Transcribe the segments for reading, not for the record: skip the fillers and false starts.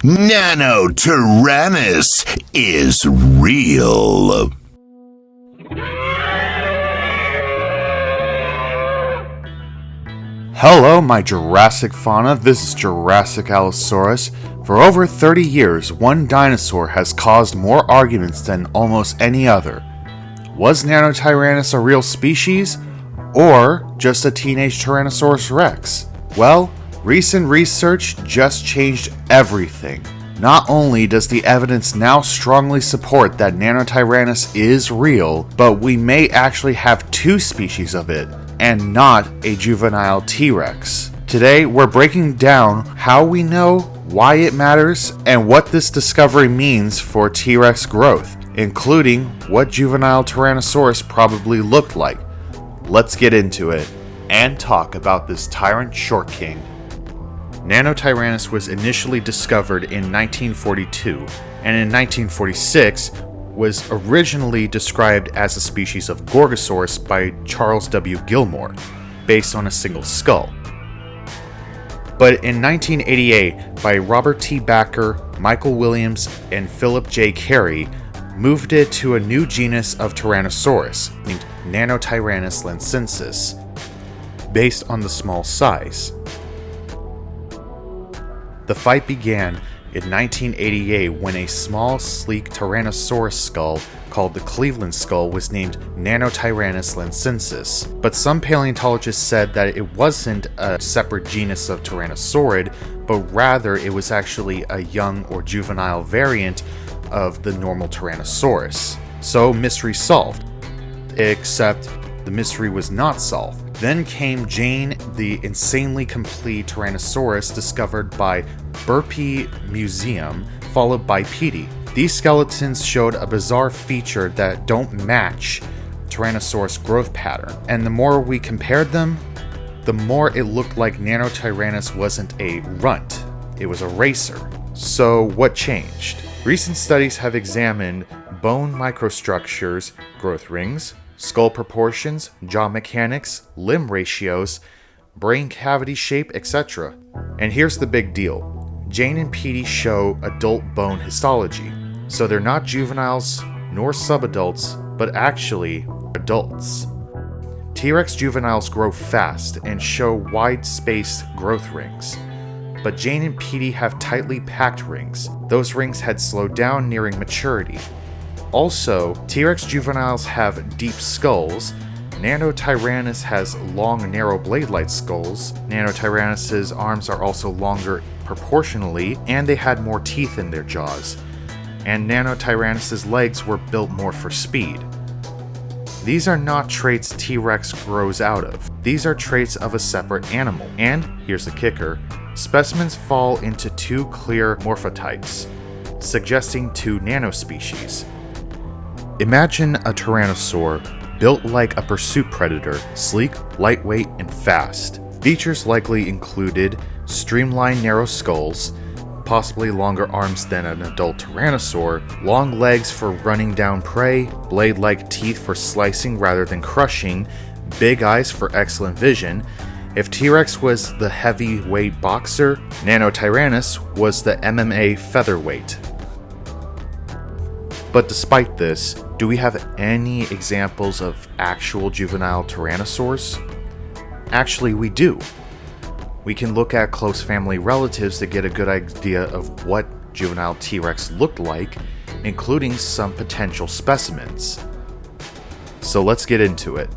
Nanotyrannus is real. Hello, my Jurassic fauna. This is Jurassic Allosaurus. For over 30 years, one dinosaur has caused more arguments than almost any other. Was Nanotyrannus a real species, or just a teenage Tyrannosaurus Rex? Well, recent research just changed everything. Not only does the evidence now strongly support that Nanotyrannus is real, but we may actually have two species of it, and not a juvenile T-Rex. Today, we're breaking down how we know, why it matters, and what this discovery means for T-Rex growth, including what juvenile Tyrannosaurus probably looked like. Let's get into it, and talk about this Tyrant short king. Nanotyrannus was initially discovered in 1942, and in 1946 was originally described as a species of Gorgosaurus by Charles W. Gilmore, based on a single skull. But in 1988, by Robert T. Backer, Michael Williams, and Philip J. Carey, moved it to a new genus of Tyrannosaurus named Nanotyrannus lencensis, based on the small size. The fight began in 1988 when a small, sleek Tyrannosaurus skull called the Cleveland skull was named Nanotyrannus lencensis, but some paleontologists said that it wasn't a separate genus of Tyrannosaurid, but rather it was actually a young or juvenile variant of the normal Tyrannosaurus. So mystery solved. Except the mystery was not solved. Then came Jane, the insanely complete Tyrannosaurus discovered by Burpee Museum, followed by Petey. These skeletons showed a bizarre feature that don't match Tyrannosaurus growth pattern, and the more we compared them, the more it looked like Nanotyrannus wasn't a runt, it was a racer. So what changed? Recent studies have examined bone microstructures, growth rings, skull proportions, jaw mechanics, limb ratios, brain cavity shape, etc. And here's the big deal. Jane and Petey show adult bone histology, so they're not juveniles nor subadults, but actually adults. T-Rex juveniles grow fast and show wide-spaced growth rings, but Jane and Petey have tightly packed rings. Those rings had slowed down nearing maturity. Also, T-Rex juveniles have deep skulls. Nanotyrannus has long, narrow blade-like skulls. Nanotyrannus's arms are also longer proportionally, and they had more teeth in their jaws. And Nanotyrannus's legs were built more for speed. These are not traits T-Rex grows out of. These are traits of a separate animal. And, here's the kicker, specimens fall into two clear morphotypes, suggesting two nanospecies. Imagine a tyrannosaur built like a pursuit predator, sleek, lightweight, and fast. Features likely included streamlined narrow skulls, possibly longer arms than an adult tyrannosaur, long legs for running down prey, blade-like teeth for slicing rather than crushing, big eyes for excellent vision. If T-Rex was the heavyweight boxer, Nanotyrannus was the MMA featherweight. But despite this, do we have any examples of actual juvenile tyrannosaurs? Actually, we do. We can look at close family relatives to get a good idea of what juvenile T-Rex looked like, including some potential specimens. So let's get into it.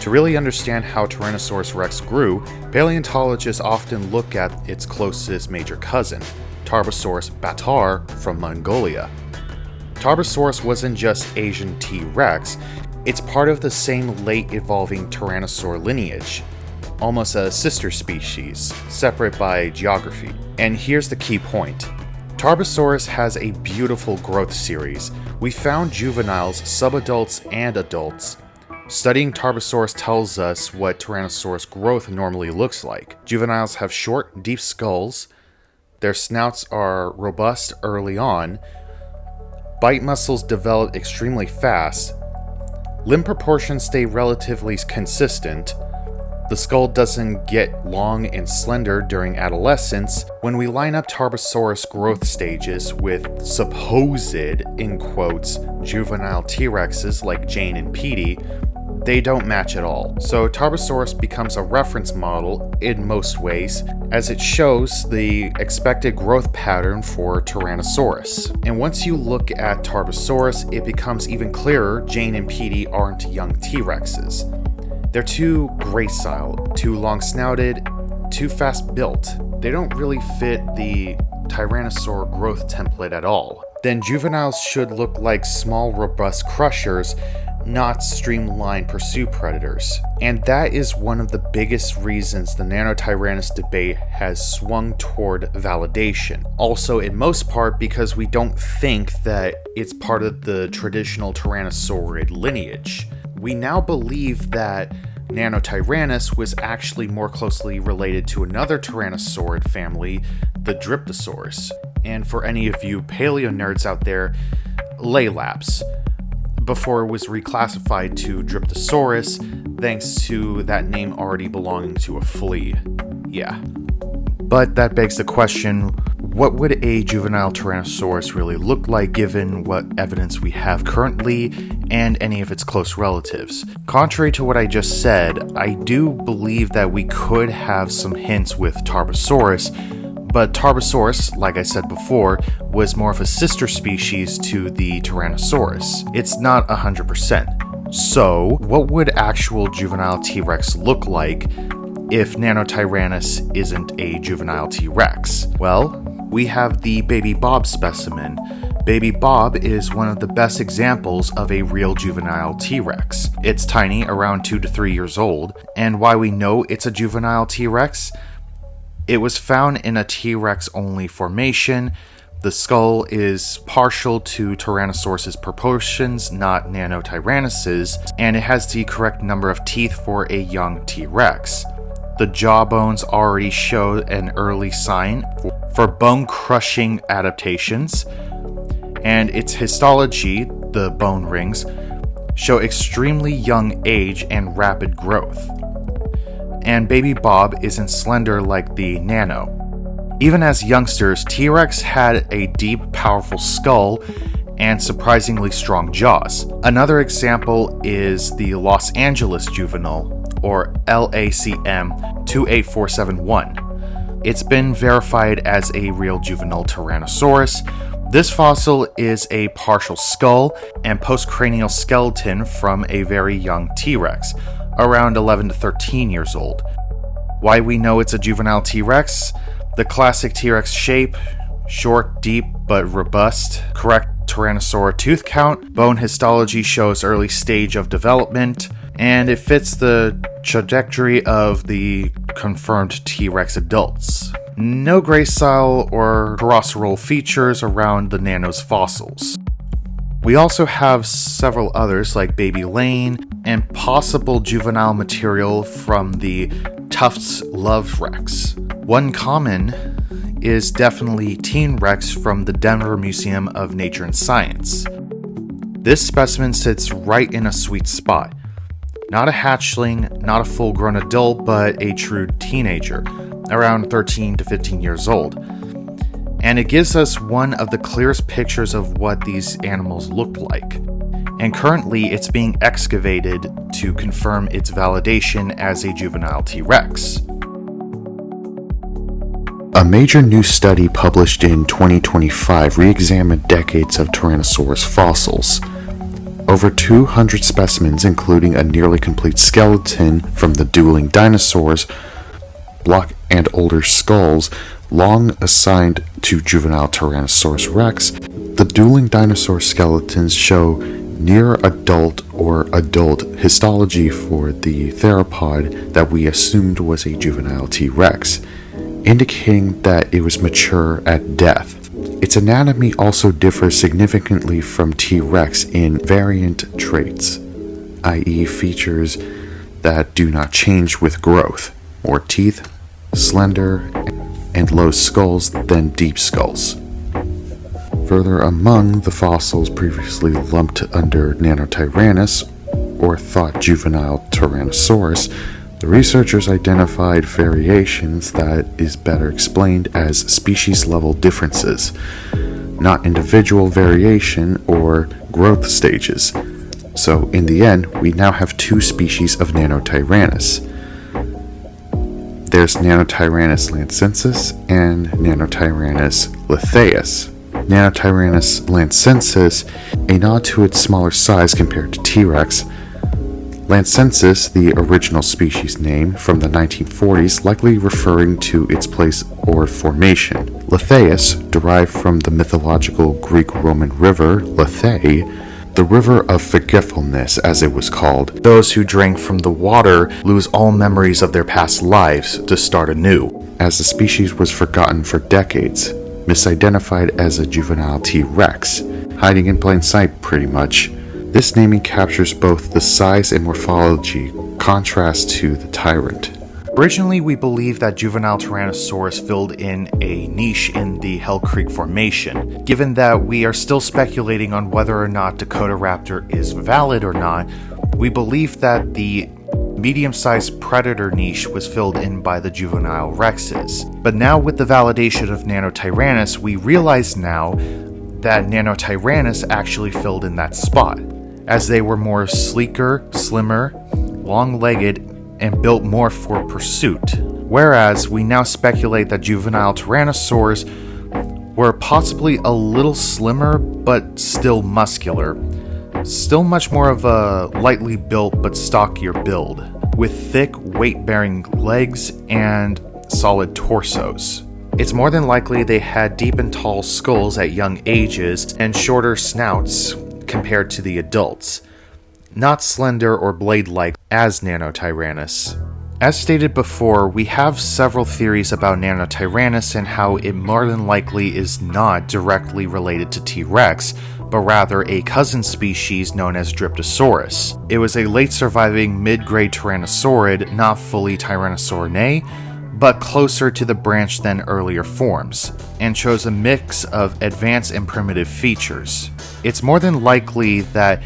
To really understand how Tyrannosaurus rex grew, paleontologists often look at its closest major cousin, Tarbosaurus bataar from Mongolia. Tarbosaurus wasn't just Asian T-Rex, it's part of the same late evolving Tyrannosaur lineage, almost a sister species, separate by geography. And here's the key point. Tarbosaurus has a beautiful growth series. We found juveniles, subadults, and adults. Studying Tarbosaurus tells us what Tyrannosaurus growth normally looks like. Juveniles have short, deep skulls. Their snouts are robust early on. Bite muscles develop extremely fast. Limb proportions stay relatively consistent. The The skull doesn't get long and slender during adolescence. When we line up Tarbosaurus growth stages with supposed, in quotes, juvenile T-Rexes like Jane and Petey, they don't match at all. So Tarbosaurus becomes a reference model in most ways, as it shows the expected growth pattern for Tyrannosaurus. And once you look at Tarbosaurus, it becomes even clearer Jane and Petey aren't young T-Rexes. They're too gracile, too long-snouted, too fast-built. They don't really fit the Tyrannosaur growth template at all. Then juveniles should look like small, robust crushers, not streamlined pursuit predators. And that is one of the biggest reasons the Nanotyrannus debate has swung toward validation. Also, in most part, because we don't think that it's part of the traditional Tyrannosaurid lineage. We now believe that Nanotyrannus was actually more closely related to another Tyrannosaurid family, the Dryptosaurs. And for any of you paleo nerds out there, Laelaps, before it was reclassified to Dryptosaurus, thanks to that name already belonging to a flea. Yeah. But that begs the question, what would a juvenile Tyrannosaurus really look like given what evidence we have currently and any of its close relatives? Contrary to what I just said, I do believe that we could have some hints with Tarbosaurus, but Tarbosaurus, like I said before, was more of a sister species to the Tyrannosaurus. It's not 100%. So, what would actual juvenile T-Rex look like if Nanotyrannus isn't a juvenile T-Rex? Well, we have the Baby Bob specimen. Baby Bob is one of the best examples of a real juvenile T-Rex. It's tiny, around 2 to 3 years old, and why we know it's a juvenile T-Rex? It was found in a T-Rex only formation. The skull is partial to Tyrannosaurus's proportions, not Nanotyrannus's, and it has the correct number of teeth for a young T-Rex. The jawbones already show an early sign for bone-crushing adaptations, and its histology, the bone rings, show extremely young age and rapid growth. And Baby Bob isn't slender like the Nano. Even as youngsters, T-Rex had a deep, powerful skull and surprisingly strong jaws. Another example is the Los Angeles juvenile, or LACM 28471. It's been verified as a real juvenile Tyrannosaurus. This fossil is a partial skull and postcranial skeleton from a very young T-Rex, around 11 to 13 years old. Why we know it's a juvenile T-Rex? The classic T-Rex shape, short, deep, but robust, correct Tyrannosaur tooth count, bone histology shows early stage of development, and it fits the trajectory of the confirmed T-Rex adults. No gracile or carosseral features around the Nano's fossils. We also have several others like Baby Lane and possible juvenile material from the Tufts Love Rex. One common is definitely Teen Rex from the Denver Museum of Nature and Science. This specimen sits right in a sweet spot. Not a hatchling, not a full-grown adult, but a true teenager, around 13 to 15 years old. And it gives us one of the clearest pictures of what these animals looked like. And currently it's being excavated to confirm its validation as a juvenile T-Rex. A major new study published in 2025 re-examined decades of Tyrannosaurus fossils. Over 200 specimens, including a nearly complete skeleton from the Dueling Dinosaurs, block and older skulls, long assigned to juvenile Tyrannosaurus rex, the Dueling Dinosaur skeletons show near adult or adult histology for the theropod that we assumed was a juvenile T-Rex, indicating that it was mature at death. Its anatomy also differs significantly from T-Rex in variant traits, i.e. features that do not change with growth, more teeth, slender, and low skulls than deep skulls. Further, among the fossils previously lumped under Nanotyrannus, or thought juvenile Tyrannosaurus, The researchers identified variations that is better explained as species-level differences, not individual variation or growth stages. So in the end, we now have two species of Nanotyrannus. There's Nanotyrannus lancensis and Nanotyrannus lithaeus. Nanotyrannus lancensis, a nod to its smaller size compared to T-Rex. Lancensis, the original species name from the 1940s, likely referring to its place or formation. Lithaeus, derived from the mythological Greek-Roman river Lethae, the river of forgetfulness as it was called. Those who drank from the water lose all memories of their past lives to start anew, as the species was forgotten for decades, misidentified as a juvenile T-Rex, hiding in plain sight pretty much. This naming captures both the size and morphology contrast to the Tyrant. Originally, we believed that juvenile Tyrannosaurus filled in a niche in the Hell Creek Formation. Given that we are still speculating on whether or not Dakota Raptor is valid or not, we believe that the medium-sized predator niche was filled in by the juvenile Rexes. But now with the validation of Nanotyrannus, we realize now that Nanotyrannus actually filled in that spot, as they were more sleeker, slimmer, long-legged, and built more for pursuit. Whereas we now speculate that juvenile Tyrannosaurs were possibly a little slimmer but still muscular. Still much more of a lightly built but stockier build, with thick, weight-bearing legs and solid torsos. It's more than likely they had deep and tall skulls at young ages and shorter snouts compared to the adults, not slender or blade-like as Nanotyrannus. As stated before, we have several theories about Nanotyrannus and how it more than likely is not directly related to T-Rex, but rather a cousin species known as Dryptosaurus. It was a late surviving mid-grade tyrannosaurid, not fully Tyrannosaurinae, but closer to the branch than earlier forms, and shows a mix of advanced and primitive features. It's more than likely that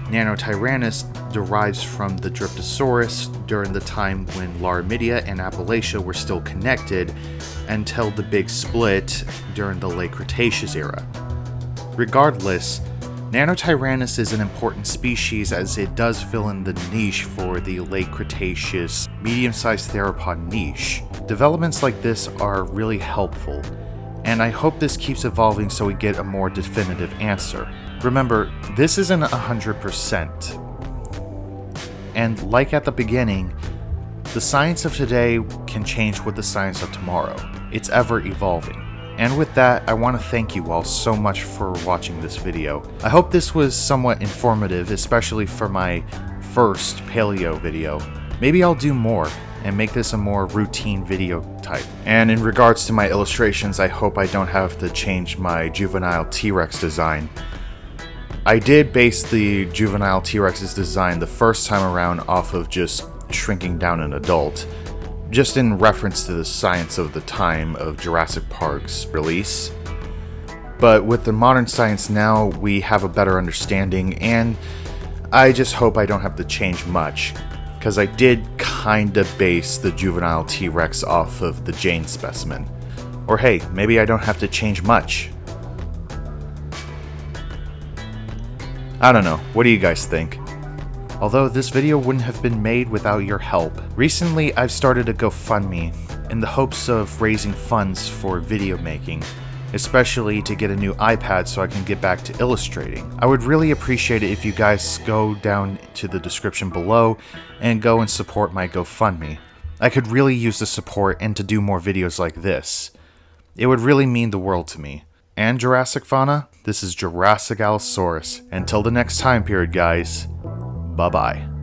Nanotyrannus derives from the Dryptosaurus during the time when Laramidia and Appalachia were still connected until the big split during the late Cretaceous era. Regardless, Nanotyrannus is an important species as it does fill in the niche for the late Cretaceous medium-sized theropod niche. Developments like this are really helpful, and I hope this keeps evolving so we get a more definitive answer. Remember, this isn't 100%. And like at the beginning, the science of today can change with the science of tomorrow. It's ever evolving. And with that, I want to thank you all so much for watching this video. I hope this was somewhat informative, especially for my first paleo video. Maybe I'll do more and make this a more routine video type. And in regards to my illustrations, I hope I don't have to change my juvenile T-Rex design. I did base the juvenile T-Rex's design the first time around off of just shrinking down an adult, just in reference to the science of the time of Jurassic Park's release. But with the modern science now, we have a better understanding, and I just hope I don't have to change much, because I did kinda base the juvenile T-Rex off of the Jane specimen. Or hey, maybe I don't have to change much. I don't know, what do you guys think? Although this video wouldn't have been made without your help. Recently, I've started a GoFundMe in the hopes of raising funds for video making, especially to get a new iPad so I can get back to illustrating. I would really appreciate it if you guys go down to the description below and go and support my GoFundMe. I could really use the support and to do more videos like this. It would really mean the world to me. And Jurassic Fauna, this is Jurassic Allosaurus. Until the next time period, guys. Bye-bye.